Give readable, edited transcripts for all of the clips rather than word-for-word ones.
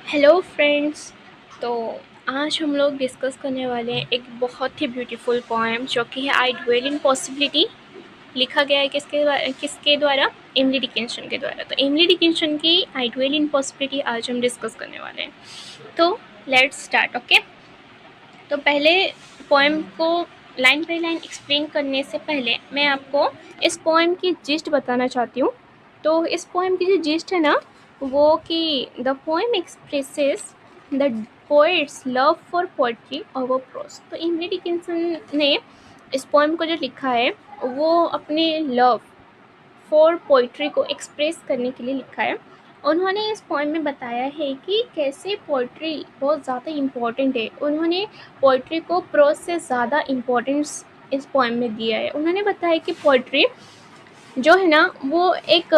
Hello friends. तो आज हम लोग डिस्कस करने वाले हैं एक बहुत ही ब्यूटीफुल पोएम जो कि है आई ड्वेल इन पॉसिबिलिटी। लिखा गया है किसके द्वारा? एमिली डिकिंसन के द्वारा। तो एमिली डिकिंसन की आई ड्वेल इन पॉसिबिलिटी आज हम डिस्कस करने वाले हैं। तो लेट्स स्टार्ट। ओके। तो पहले पोएम को लाइन बाई लाइन एक्सप्लेन करने से पहले मैं आपको इस पोएम की जिस्ट बताना चाहती हूँ। तो इस पोएम की जो जिस्ट है ना, वो कि the poem expresses the poet's love for poetry over prose. तो एमिली डिकिंसन ने इस पोएम को जो लिखा है वो अपने लव फॉर पोइट्री को एक्सप्रेस करने के लिए लिखा है। उन्होंने इस पोएम में बताया है कि कैसे पोइट्री बहुत ज़्यादा इम्पॉर्टेंट है। उन्होंने पोइट्री को प्रोज से ज़्यादा इम्पोर्टेंस इस पोएम में दिया है। उन्होंने बताया कि पोइट्री जो है ना वो एक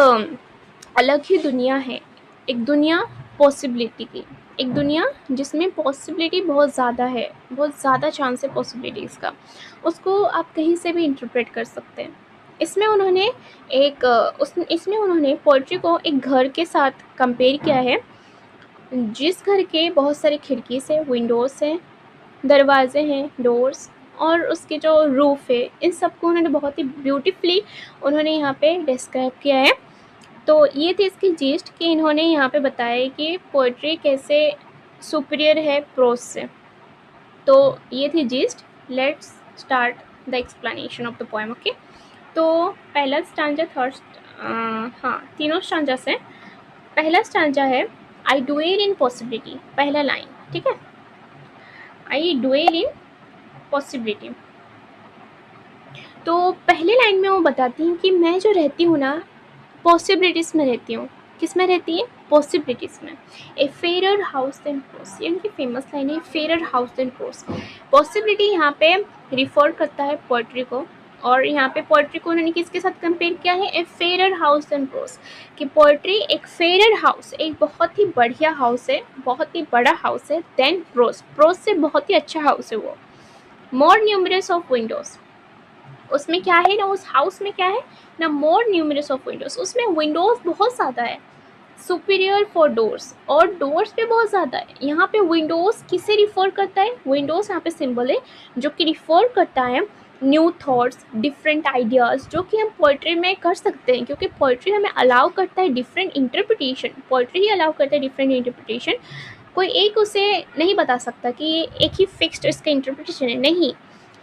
अलग ही दुनिया है, एक दुनिया पॉसिबिलिटी की, एक दुनिया जिसमें पॉसिबिलिटी बहुत ज़्यादा है, बहुत ज़्यादा चांस है पॉसिबिलिटीज़ का। उसको आप कहीं से भी इंटरप्रेट कर सकते हैं। इसमें उन्होंने इसमें उन्होंने पोइट्री को एक घर के साथ कंपेयर किया है, जिस घर के बहुत सारे खिड़की से विंडोज़ हैं, दरवाजे हैं, डोर्स, और उसके जो रूफ़ है, इन सबको उन्होंने बहुत ही ब्यूटीफुली उन्होंने यहाँ पे डिस्क्राइब किया है। तो ये थी इसकी जिस्ट कि इन्होंने यहाँ पे बताया है कि पोइट्री कैसे सुपीरियर है प्रोज से। तो ये थी gist. Let's start the explanation of the poem. Okay. तो पहला स्टांजा तीनों स्टांजा से पहला स्टांजा है आई डुएल इन पॉसिबिलिटी, पहला लाइन, ठीक है। आई डुएल इन पॉसिबिलिटी। तो पहले लाइन में वो बताती हैं कि मैं जो रहती हूँ ना, पॉसिबिलिटीज़ में रहती हूँ। किस में रहती है? पॉसिबिलिटीज़ में। A fair house than prose, ये उनकी फेमस लाइन है, fair house than prose. Possibility यहाँ पे रिफर करता है पोइट्री को, और यहाँ पे पोइट्री को उन्होंने किसके साथ कंपेयर किया है? A fair house than prose, कि पोइट्री एक फेयर हाउस, एक बहुत ही बढ़िया हाउस है, बहुत ही बड़ा हाउस है, देन प्रोस, प्रोस से बहुत ही अच्छा हाउस है वो। मोर न्यूमरस ऑफ विंडोज़, उसमें क्या है ना, उस हाउस में क्या है ना, मोर न्यूमरस ऑफ विंडोज़, उसमें विंडोज़ बहुत ज़्यादा है। सुपीरियर फॉर डोर्स, और डोर्स पे बहुत ज़्यादा है। यहाँ पे विंडोज़ किसे रिफ़र करता है? विंडोज़ यहाँ पे सिंबल है जो कि रिफ़र करता है न्यू थॉट्स, डिफरेंट आइडियाज़, जो कि हम पोइट्री में कर सकते हैं, क्योंकि पोइट्री हमें अलाउ करता है डिफरेंट इंटरप्रिटेशन। पोइट्री ही अलाउ करता है डिफरेंट इंटरप्रिटेशन। कोई एक उसे नहीं बता सकता कि ये एक ही फिक्स्ड इसका इंटरप्रिटेशन है, नहीं।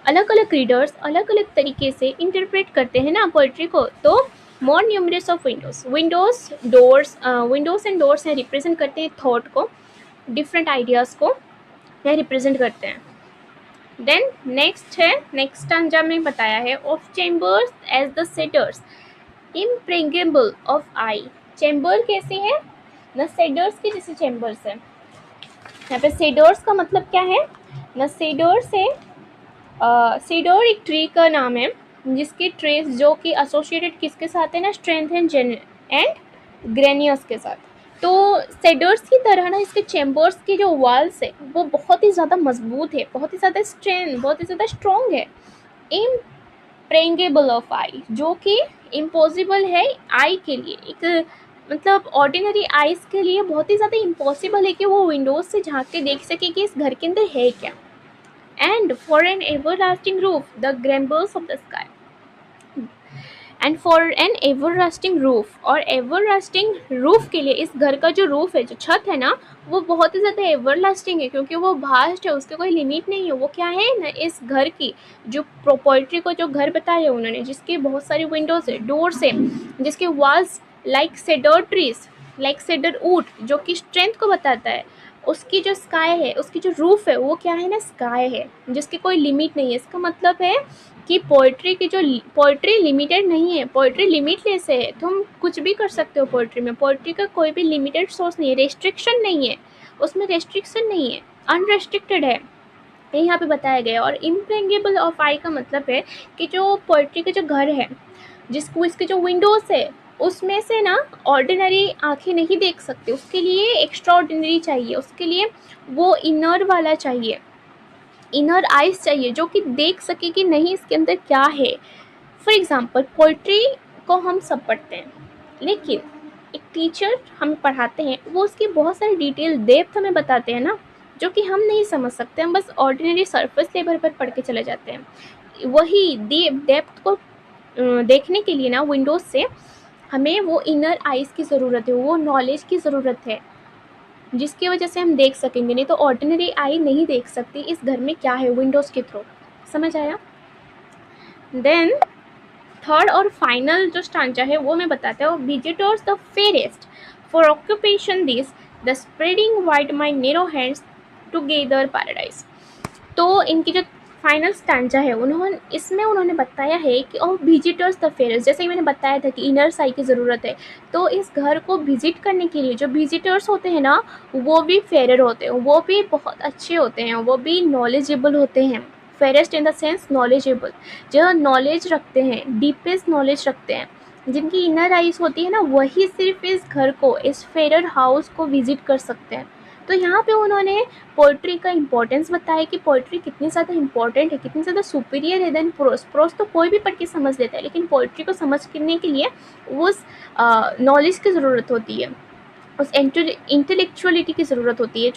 अलग अलग रीडर्स अलग अलग तरीके से इंटरप्रेट करते हैं ना पोइट्री को। तो more numerous of windows, windows and doors हैं, रिप्रेजेंट करते हैं थॉट को, डिफरेंट आइडियाज़ को यह रिप्रेजेंट करते हैं। देन नेक्स्ट है, नेक्स्ट स्टांजा में बताया है of chambers as the cedars impregnable of eye. Chamber कैसे है ना, सेडर्स के जैसे चैम्बर्स है। यहाँ पे सेडर्स का मतलब क्या है ना, सेडर्स है, सीडर एक ट्री का नाम है जिसके ट्रेस जो कि एसोसिएटेड किसके साथ है ना, स्ट्रेंथ एंड ग्रेनियस के साथ। तो सेडर्स की तरह ना इसके चैम्बर्स की जो वॉल्स है वो बहुत ही ज़्यादा मजबूत है, बहुत ही ज़्यादा स्ट्रेंथ, बहुत ही ज़्यादा स्ट्रॉन्ग है। इम्प्रेंगेबल ऑफ आई, जो कि इम्पॉसिबल है आई के लिए, एक मतलब ऑर्डिनरी आइज़ के लिए बहुत ही ज़्यादा इम्पॉसिबल है कि वो विंडोज़ से झाँक के देख सके कि इस घर के अंदर है क्या। And for an everlasting roof, the grumbles of the sky. And for an everlasting roof, और everlasting roof के लिए, इस घर का जो रूफ है, जो छत है ना, वो बहुत ही ज़्यादा everlasting है, क्योंकि वो भास्ट है, उसके कोई लिमिट नहीं है। वो क्या है ना, इस घर की जो पोइट्री को जो घर बताया उन्होंने, जिसके बहुत सारी विंडोज़ है, डोर्स है, जिसके walls like shader trees, like shader would, जो कि स्ट्रेंथ को बताता है। उसकी जो स्काई है, उसकी जो रूफ है, वो क्या है ना, स्काई है, जिसकी कोई लिमिट नहीं है। इसका मतलब है कि पोइट्री की जो पोइट्री लिमिटेड नहीं है, पोइट्री लिमिटलेस है। तुम कुछ भी कर सकते हो पोइट्री में। पोइट्री का कोई भी लिमिटेड सोर्स नहीं है, रेस्ट्रिक्शन नहीं है, उसमें रेस्ट्रिक्शन नहीं है, अनरेस्ट्रिक्टेड है, ये यहाँ पे बताया गया। और इम्प्रेंगेबल ऑफ आई का मतलब है कि जो पोइट्री के जो घर है, जिसको इसके जो विंडोज़ है, उसमें से ना ऑर्डिनरी आंखें नहीं देख सकते, उसके लिए एक्स्ट्रा ऑर्डिनरी चाहिए, उसके लिए वो इनर वाला चाहिए, इनर आइज चाहिए, जो कि देख सके कि नहीं इसके अंदर क्या है। फॉर एग्ज़ाम्पल पोइट्री को हम सब पढ़ते हैं, लेकिन एक टीचर हमें पढ़ाते हैं वो उसकी बहुत सारी डिटेल डेप्थ हमें बताते हैं ना, जो कि हम नहीं समझ सकते, हम बस ऑर्डिनरी सरफेस लेवल पर पढ़ के चले जाते हैं। वही डेप्थ को देखने के लिए ना विंडोज से हमें वो इनर आइज़ की ज़रूरत है, वो नॉलेज की ज़रूरत है, जिसकी वजह से हम देख सकेंगे, नहीं तो ऑर्डिनरी आई नहीं देख सकती इस घर में क्या है विंडोज़ के थ्रू। समझ आया? देन थर्ड और फाइनल जो स्टांजा है वो मैं बताता हूँ। Visitors the fairest for occupation this the spreading wide my narrow hands together paradise. तो इनकी जो फाइनल स्टांजा है उन्होंने बताया है कि और विजिटर्स द फेरेस्ट, जैसे कि मैंने बताया था कि इनर साई की ज़रूरत है, तो इस घर को विजिट करने के लिए जो विजिटर्स होते हैं ना वो भी फेरर होते हैं, वो भी बहुत अच्छे होते हैं, वो भी नॉलेजेबल होते हैं। Fairest in the sense knowledgeable, जो नॉलेज रखते हैं, डीपेस्ट नॉलेज रखते हैं, जिनकी इनर आइज होती है ना, वही सिर्फ इस घर को, इस फेरर हाउस को विजिट कर सकते हैं। तो यहाँ पे उन्होंने पोइट्री का इम्पोर्टेंस बताया कि पोइट्री कितनी ज़्यादा इम्पोर्टेंट है, कितनी ज़्यादा सुपीरियर है देन प्रोस। प्रोस तो कोई भी पढ़ के समझ लेता है, लेकिन पोइट्री को समझने के लिए उस नॉलेज की ज़रूरत होती है, उस इंटेलेक्चुअलिटी की ज़रूरत होती है,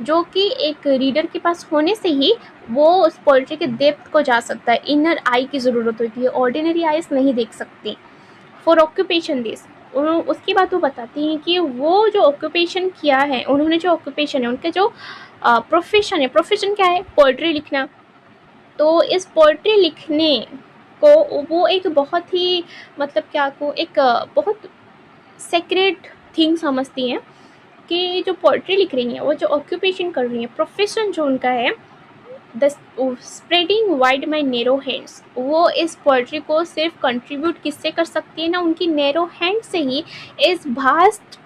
जो कि एक रीडर के पास होने से ही वो उस पोइट्री के डेप्थ को जा सकता है। इनर आई की ज़रूरत होती है, ऑर्डिनरी आइज नहीं देख सकती। फॉर ऑक्यूपेशन दिस, उसकी बात वो बताती हैं कि वो जो ऑक्यूपेशन किया है उन्होंने, जो ऑक्यूपेशन है उनका, जो प्रोफेशन है, प्रोफेशन क्या है? पोइट्री लिखना। तो इस पोइट्री लिखने को वो एक बहुत ही, मतलब क्या को, एक बहुत सेक्रेट थिंग समझती हैं कि जो पोइट्री लिख रही हैं, वो जो ऑक्यूपेशन कर रही हैं, प्रोफेशन जो उनका है, the spreading wide my narrow hands, वो इस पोइट्री को सिर्फ कंट्रीब्यूट किससे कर सकती है ना, उनकी नेरो हैंड से ही इस भास्ट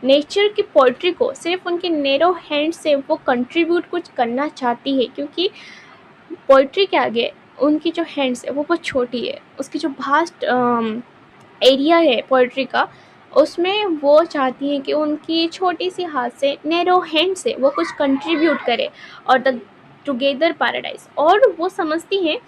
नेचर की पोइट्री को सिर्फ उनके नेरो हैंड से वो कंट्रीब्यूट कुछ करना चाहती है, क्योंकि पोइट्री के आगे उनकी जो हैंड्स है वो बहुत छोटी है, उसकी जो भास्ट एरिया है पोइट्री का, उसमें वो चाहती हैं कि उनकी छोटी सी हाथ से, नैरो हैंड से वो कुछ कंट्रीब्यूट करे और द टुगेदर पैराडाइज। और वो समझती हैं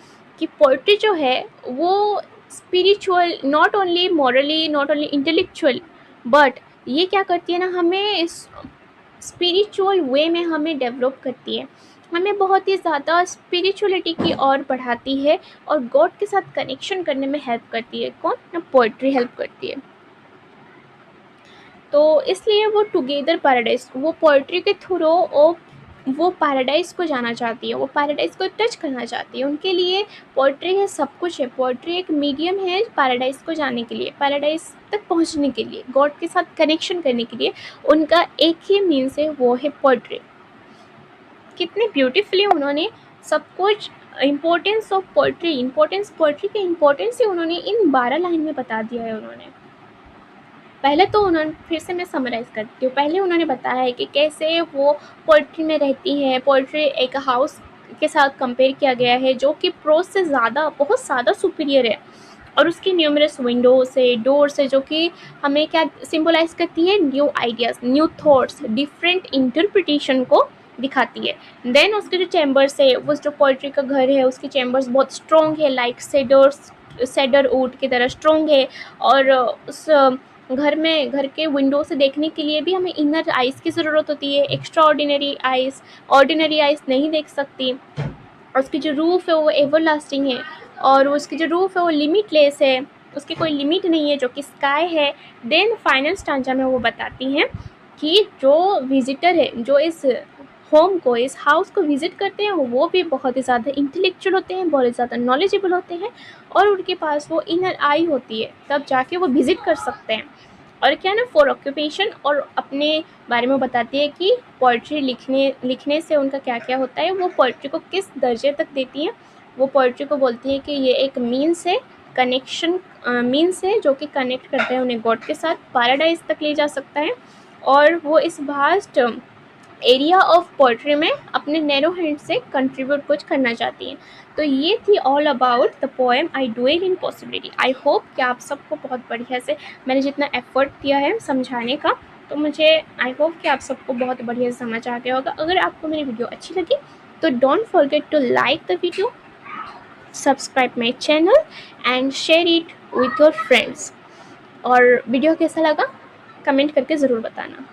कि पोइट्री जो है वो spiritual, not only morally, not only intellectual, but ये क्या करती है ना, हमें इस स्पिरिचुअल वे में हमें डेवलप करती है, हमें बहुत ही ज़्यादा स्पिरिचुअलिटी की ओर बढ़ाती है और गॉड के साथ कनेक्शन करने में हेल्प करती है। कौन ना? पोइट्री हेल्प करती है। तो इसलिए वो टुगेदर पैराडाइज, वो पोइट्री के थ्रू वो पैराडाइज को जाना चाहती है, वो पैराडाइज को टच करना चाहती है। उनके लिए पोइट्री है, सब कुछ है। पोइट्री एक मीडियम है पैराडाइज को जाने के लिए, पैराडाइज तक पहुंचने के लिए, गॉड के साथ कनेक्शन करने के लिए उनका एक ही मीन्स है, वो है पोइट्री। कितने ब्यूटीफुली उन्होंने सब कुछ, इम्पोर्टेंस ऑफ पोइट्री, पोइट्री के इम्पोर्टेंस ही उन्होंने इन 12 लाइन में बता दिया है। उन्होंने पहले तो उन्होंने, फिर से मैं समराइज़ करती हूँ, पहले उन्होंने बताया है कि कैसे वो पोइट्री में रहती है। पोइट्री एक हाउस के साथ कंपेयर किया गया है जो कि प्रोज से ज़्यादा, बहुत ज़्यादा सुपीरियर है, और उसकी न्यूमरस विंडो से, डोर से, जो कि हमें क्या सिंबलाइज करती है? New ideas, new thoughts, different interpretation को दिखाती है। देन उसके जो चैम्बर्स है, वो जो पोइट्री का घर है उसकी चैम्बर्स बहुत स्ट्रॉन्ग है, लाइक सेडर वुड की तरह स्ट्रॉन्ग है। और उस घर के विंडो से देखने के लिए भी हमें इनर आइज़ की ज़रूरत होती है, एक्स्ट्रा ऑर्डिनरी आइज़ नहीं देख सकती। और उसकी जो रूफ़ है वो एवर लास्टिंग है, और उसकी जो रूफ़ है वो लिमिटलेस है, उसकी कोई लिमिट नहीं है, जो कि स्काई है। देन फाइनल स्टांजा में वो बताती हैं कि जो विजिटर है, जो इस होम को, इस हाउस को विज़िट करते हैं, वो भी बहुत ही ज़्यादा इंटेलेक्चुअल होते हैं, बहुत ज़्यादा नॉलेजेबल होते हैं, और उनके पास वो इनर आई होती है, तब जाके वो विज़िट कर सकते हैं। और क्या ना, फॉर ऑक्यूपेशन, और अपने बारे में बताती है कि पोइट्री लिखने से उनका क्या क्या होता है, वो पोइट्री को किस दर्जे तक देती हैं। वो पोइट्री को बोलती है कि ये एक मीन्स है, कनेक्शन मीन्स है, जो कि कनेक्ट करता है उन्हें गॉड के साथ, पैराडाइज तक ले जा सकता है। और वो इस वास्ट एरिया ऑफ पोइट्री में अपने नैरो हैंड से कंट्रीब्यूट कुछ करना चाहती हैं। तो ये थी all about the poem I dwell in possibility. I hope कि आप सबको बहुत बढ़िया से, मैंने जितना एफर्ट दिया है समझाने का, तो मुझे आई होप कि आप सबको बहुत बढ़िया से समझ आ गया होगा। अगर आपको मेरी वीडियो अच्छी लगी तो don't forget to like the video, subscribe my channel and share it with your friends. और वीडियो कैसा लगा कमेंट करके ज़रूर बताना।